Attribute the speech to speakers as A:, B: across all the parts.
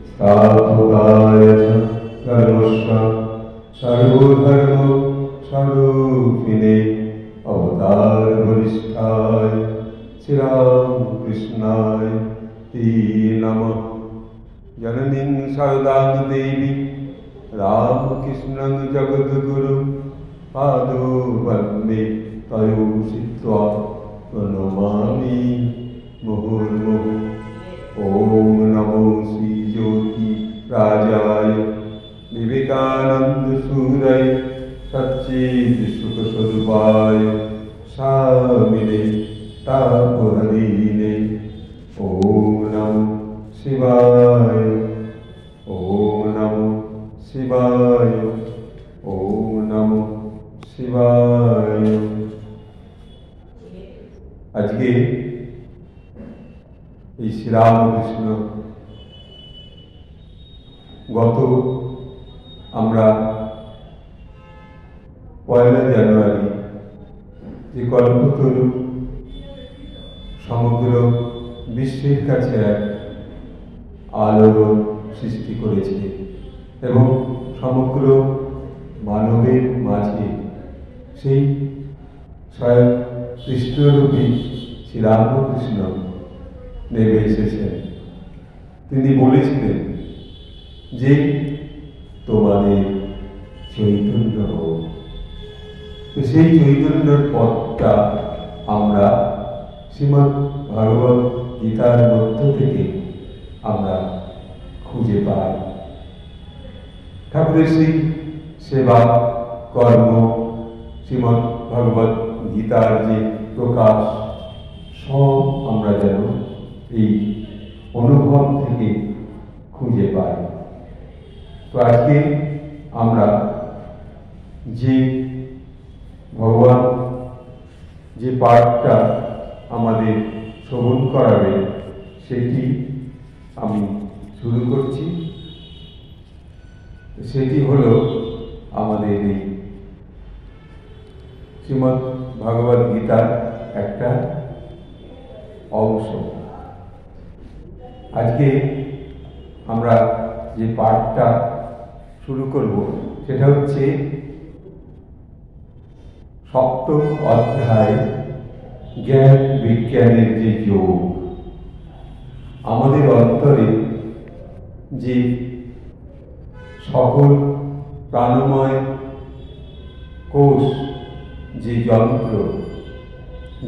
A: स्थापकाय च धर्मस्य सर्वधर्म स्वरूपिणे अवतार वरिष्ठाय श्री रामकृष्णाय ते नमः। जननीं शारदां देवी रामकृष्णं जगद्गुरुं पादौ वन्दे तयोषित्वा प्रणमामि मुहुर्मुहुः। ॐ नमो श्री ज्योति राजाय विवेकानंद सूरय सच्चिद सुख स्वरूपाय स्वामिने तापहरिणे। ॐ नमो शिवाय, ॐ नमो शिवाय, ॐ नमो शिवाय। आज के श्री रामकृष्ण गत আমরা পয়লা জানুয়ারি যে কল্পতরু সমগ্র বিশ্বের কাছে এক আলোড়ন সৃষ্টি করেছে এবং সমগ্র মানবের মাঝে সেই স্বয়ং কৃষ্ণরূপী শ্রীরামকৃষ্ণ নেমে এসেছেন। তিনি বলেছিলেন যে তোমাদের চৈতন্য হোক। তো সেই চৈতন্যের পথটা আমরা শ্রীমদ্ ভাগবত গীতার মধ্য থেকে আমরা খুঁজে পাই। ঠাকুরের সেই সেবা কর্ম শ্রীমদ্ ভাগবত গীতার যে প্রকাশ সব আমরা যেন এই অনুভব থেকে খুঁজে পাই। তো আজকে আমরা যে ভগবান যে পাঠটা আমাদের শ্রবণ করাবে সেটি আমি শুরু করছি। সেটি হলো আমাদের এই শ্রীমদ্ ভাগবত গীতার একটা অংশ। আজকে আমরা যে পাঠটা শুরু করব সেটা হচ্ছে সপ্তম অধ্যায়, জ্ঞান বিজ্ঞানের যে যোগ। আমাদের অন্তরে যে সকল প্রাণময় কোষ, যে যন্ত্র,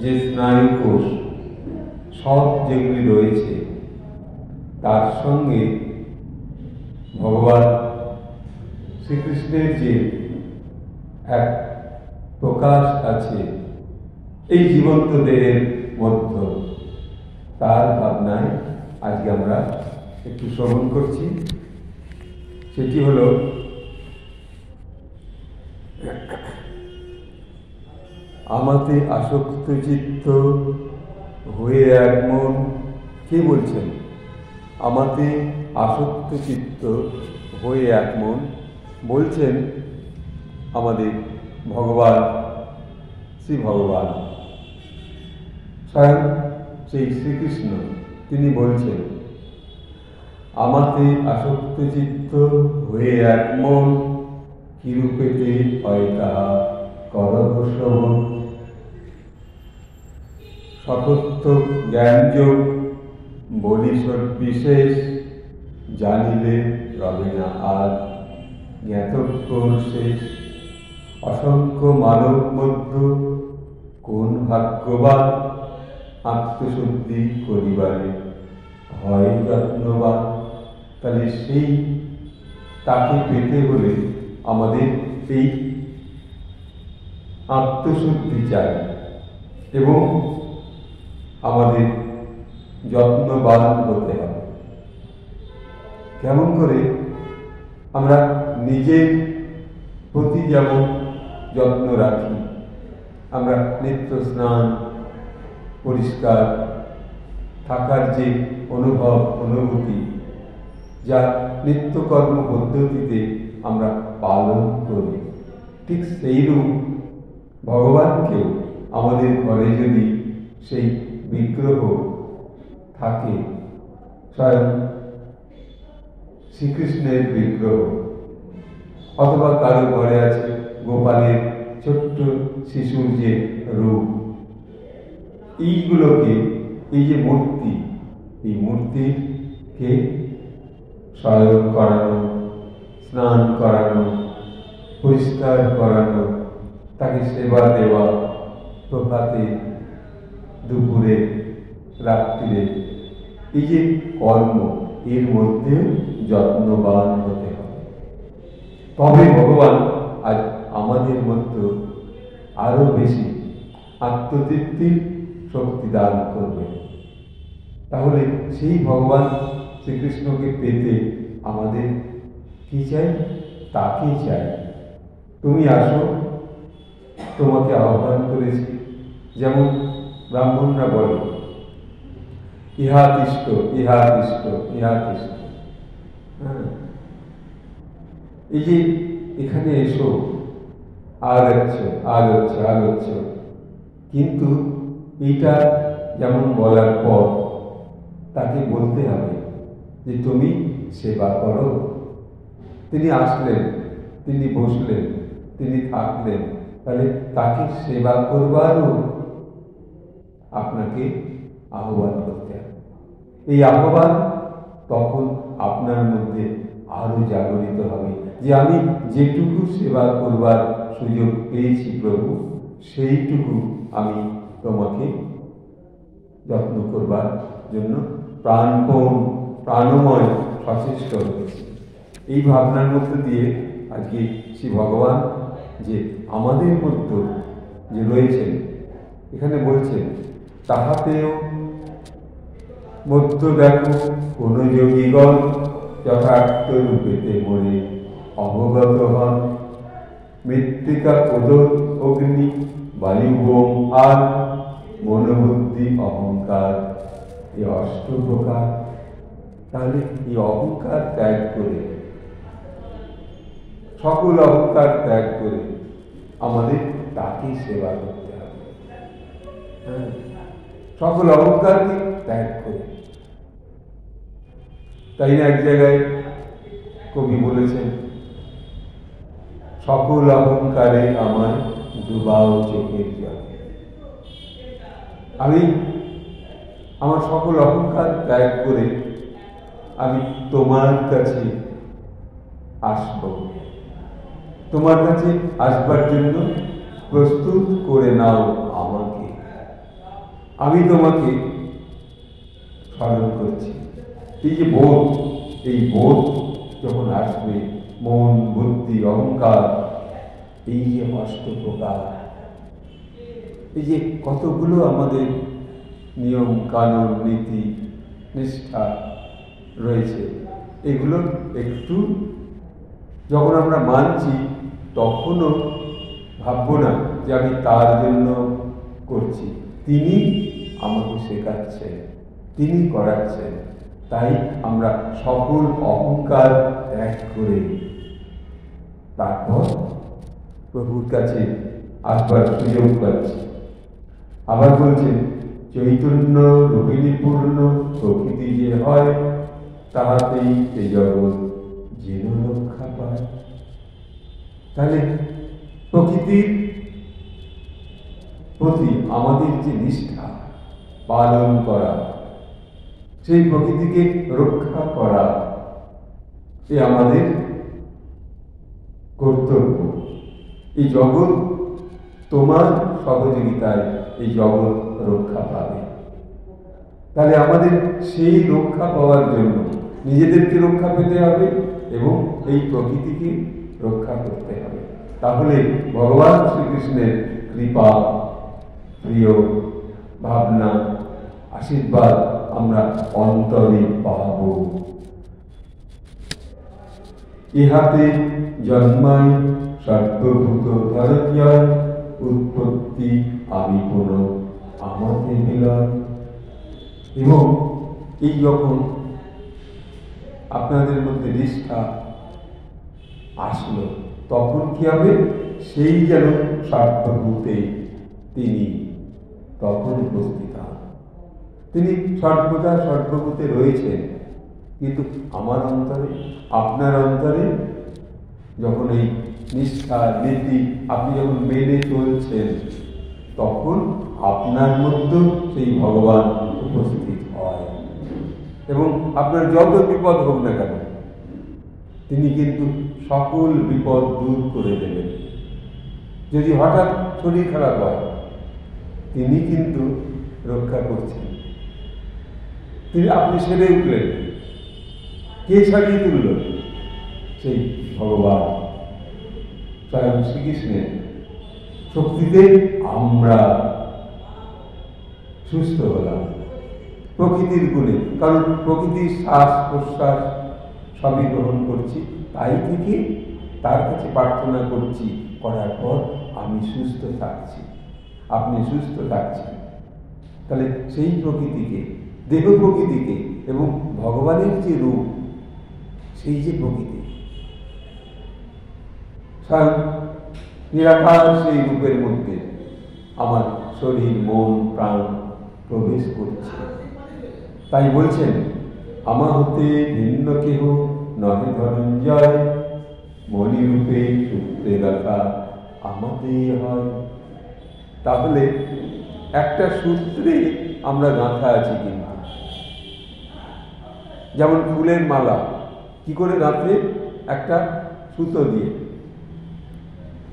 A: যে স্নায়ু কোষ সব যেগুলি রয়েছে তার সঙ্গে ভগবান শ্রীকৃষ্ণের যে এক প্রকাশ আছে এই জীবন্ত দেহের মধ্যে, তার ভাবনায় আজকে আমরা একটু শ্রবণ করছি। সেটি হলো আমাতে আসক্ত চিত্ত হয়ে এক মন। কে বলছেন? আমাতে আসক্ত চিত্ত হয়ে এক মন বলছেন আমাদের ভগবান, শ্রী ভগবান স্বয়ং সেই শ্রীকৃষ্ণ। তিনি বলছেন আমাতে আসক্ত চিত্ত হয়ে এক মন, কিরূপেতে হয় তাহা করহ শ্রবণ। সতত্ব জ্ঞানযোগ বলি বিশেষ, জানিলে রবে না আর জ্ঞাতব্য শেষ। অসংখ্য মানব মধ্য কোন ভাগ্যবান, আত্মশুদ্ধি করিবারে হয় যত্নবান। তাহলে সেই তাকে পেতে হলে আমাদের এই আত্মশুদ্ধি চাই এবং আমাদের যত্নবান হতে হবে। কেমন করে? আমরা নিজের প্রতি যেমন যত্ন রাখি, আমরা নিত্য স্নান, পরিষ্কার থাকার যে অনুভূতি যা নিত্যকর্ম পদ্ধতিতে আমরা পালন করি, ঠিক সেইরূপ ভগবানকেও আমাদের ঘরে যদি সেই বিগ্রহ থাকে স্বয়ং শ্রীকৃষ্ণের বিগ্রহ, অথবা কারো ঘরে আছে গোপালের ছোট্ট শিশুর যে রূপ, এইগুলোকে, এই যে মূর্তি, এই মূর্তিকে শয়ন করানো, স্নান করানো, পরিষ্কার করানো, তাকে সেবা দেওয়া, প্রভাতে, দুপুরে, রাত্রিরে, এই যে কর্ম, এর মধ্যে যত্নবান হতে হবে। তবে ভগবান আজ আমাদের মধ্যে আরো বেশি আত্মতৃপ্তির শক্তি দান করবে। তাহলে সেই ভগবান শ্রীকৃষ্ণকে পেতে আমাদের কি চাই? তাকে চাই। তুমি আসো, তোমাকে আহ্বান করেছি। যেমন ব্রাহ্মণরা বলে, ইহা তিষ্ঠ, ইহা তিষ্ঠ, ইহা তিষ্ঠ। এই যে এখানে এসো, আগচ্ছ, আগচ্ছ, আগচ্ছ। কিন্তু এটা যেমন বলার পর তাকে বলতে হবে যে তুমি সেবা করো। তিনি আসলেন, তিনি বসলেন, তিনি থাকলেন, তাহলে তাকে সেবা করবারও আপনাকে আহ্বান করতে হবে। এই আহ্বান তখন আপনার মধ্যে আরো জাগরিত হবে যে আমি যেটুকু সেবা করবার সুযোগ পেয়েছি প্রভু, সেইটুকু আমি তোমাকে যত্ন করবার জন্য প্রাণপণ, প্রাণময় সচেষ্ট হয়েছি। এই ভাবনার মধ্যে দিয়ে আজকে শ্রী ভগবান যে আমাদের মধ্যে যে রয়েছেন, এখানে বলছেন, তাহাতেও মধ্য দেখো কোন যোগীগণ যথার্থ রূপেতে মরে অবগত হন। মৃত্তিকা পদর অগ্নি বায়ু বোম আর মনোবুদ্ধি অহংকার, এই অষ্ট প্রকার। তাহলে এই অহংকার ত্যাগ করে, সকল অহংকার ত্যাগ করে আমাদের তাকে সেবা করতে হবে। সকল অহংকারকে ত্যাগ করে। তাই না এক জায়গায় কবি বলেছেন, সকল অহংকারে আমার ডুবাও চোখের জল। আমি আমার সকল অহংকার ত্যাগ করে আমি তোমার কাছে আসব। তোমার কাছে আসবার জন্য প্রস্তুত করে নাও আমাকে। আমি তোমাকে স্মরণ করছি। এই যে বোধ, এই বোধ যখন আসবে, মন, বুদ্ধি, অহংকার, এই যে অষ্ট প্রকার, এই যে কতগুলো আমাদের নিয়ম কানুন, নীতি, নিষ্ঠা রয়েছে, এগুলো একটু যখন আমরা মানছি, তখনও ভাববো না যে আমি তার জন্য করছি। তিনি আমাকে শেখাচ্ছেন, তিনি করাচ্ছেন। তাই আমরা সকল অহংকার ত্যাগ করে তারপর প্রভুর কাছে আসবার সুযোগ পাচ্ছি। আবার বলছেন, চৈতন্য রূপিণী পূর্ণ প্রকৃতি যে হয়, তাহাতেই এই জগৎ যেন রক্ষা পায়। তাহলে প্রকৃতির প্রতি আমাদের যে নিষ্ঠা পালন করা, সেই প্রকৃতিকে রক্ষা করা, এ আমাদের কর্তব্য। এই জগৎ তোমার সহযোগিতায় এই জগৎ রক্ষা পাবে। তাহলে আমাদের সেই রক্ষা পাওয়ার জন্য নিজেদেরকে রক্ষা পেতে হবে এবং এই প্রকৃতিকে রক্ষা করতে হবে। তাহলে ভগবান শ্রীকৃষ্ণের কৃপা, প্রিয় ভাবনা, আশীর্বাদ আমরা অন্তরে পাব। ইহাতে জন্মায় সর্বভূত ধরঞ্জয়, উৎপত্তি আমি পুনঃ আমাতে মিলন। এবং এই যখন আপনাদের মধ্যে নিষ্ঠা আসলো, তখন কি হবে? সেই যেন সর্বভূতে তিনি তখন উপস্থিত হন। তিনি সর্বদা সর্বভূতে রয়েছেন, কিন্তু আমার অন্তরে, আপনার অন্তরে যখন এই নিষ্ঠা নীতি আপনি যখন মেনে চলছেন, তখন আপনার মধ্যে সেই ভগবান উপস্থিত হয় এবং আপনার যত বিপদ হোক না কেন তিনি কিন্তু সকল বিপদ দূর করে দেবেন। যদি হঠাৎ শরীর খারাপ হয়, তিনি কিন্তু রক্ষা করছেন। আপনি সেরে উঠলেন, কে সারিয়ে তুলল? সেই ভগবান স্বয়ং শ্রীকৃষ্ণের শক্তিতে আমরা সুস্থ হলাম প্রকৃতির গুণে। কারণ প্রকৃতির শ্বাস প্রশ্বাস সবই গ্রহণ করছি, তাই থেকে তার কাছে প্রার্থনা করছি, করার পর আমি সুস্থ থাকছি, আপনি সুস্থ থাকছেন। তাহলে সেই প্রকৃতিকে, দেহ প্রকৃতিকে এবং ভগবানের যে রূপ, সেই যে প্রকৃতি স্বয়ং নিরাকার, সেই রূপের মধ্যে আমার শরীর মন প্রাণ প্রবেশ করছে। তাই বলছেন, আমা হতে ভিন্ন কেহ নহে ধনঞ্জয়, মণিরূপে সূত্রে গাথা আমাতে হয়। তাহলে একটা সূত্রে আমরা গাঁথা আছি, কিন্তু যেমন ফুলের মালা কি করে গাঁথে? একটা সুতো দিয়ে।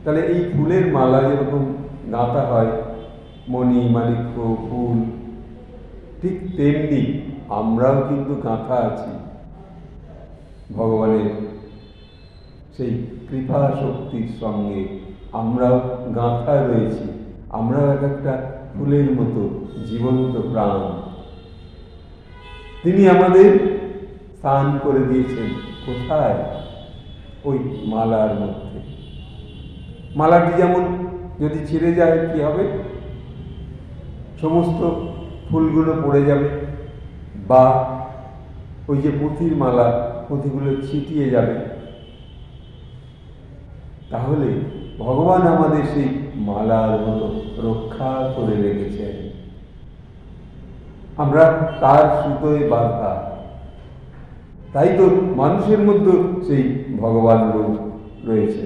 A: তাহলে এই ফুলের মালা যেরকম গাঁথা হয়, মণি মাণিক্য ফুল, ঠিক তেমনি আমরাও কিন্তু গাঁথা আছি ভগবানের সেই কৃপা শক্তির সঙ্গে। আমরাও গাঁথা রয়েছি, আমরাও এক একটা ফুলের মতো জীবন্ত প্রাণ। তিনি আমাদের স্থান করে দিয়েছেন কোথায়? ওই মালার মধ্যে। মালাটি যেমন যদি ছিঁড়ে যায় কি হবে? সমস্ত ফুলগুলো পড়ে যাবে, বা ওই যে পুঁথির মালা, পুঁথিগুলো ছিটিয়ে যাবে। তাহলে ভগবান আমাদের সেই মালার মতো রক্ষা করে রেখেছেন, আমরা তার সুতোয় বাঁধা। তাই তো মানুষের মধ্যে সেই ভগবান রূপ রয়েছে।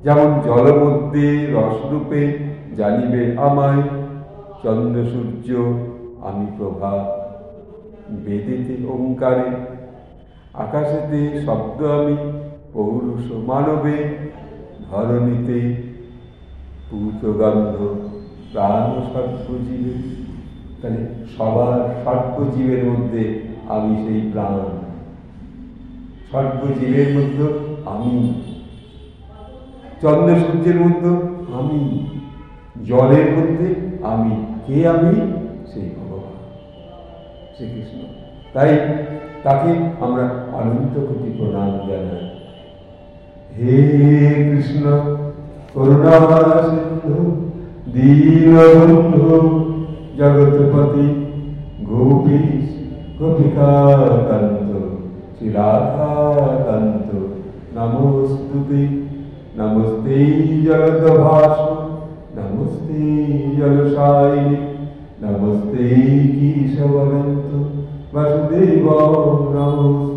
A: যেমন জল মধ্যে রসরূপে জানিবে আমায়, চন্দ্র সূর্য আমি প্রভা, বেদেতে ওঙ্কারে, আকাশেতে শব্দ আমি পৌরুষ মানবে, ধরণীতে পূতগন্ধ প্রাণ সর্বজীবে। তাহলে সবার সর্বজীবের মধ্যে আমি সেই প্রাণ, সর্বজীবের মধ্যে আমি, চন্দ্র সূর্যের মধ্যে আমি, জলের মধ্যে আমি। কে আমি? সেই ভগবান শ্রীকৃষ্ণ। তাই তাকে আমরা অনন্ত কোটি প্রণাম জানাই। হে কৃষ্ণ করুণা সিন্ধু দীনবন্ধু জগৎপতি গোপীশ গোপিকাকান্ত শ্রী রাধাকান্ত নমস্তুতে। নমস্তে জগদ্ভাস, নমস্তে জলশায়িনী, নমস্তে কেশবদন্ত বাসুদেব নমস্তে।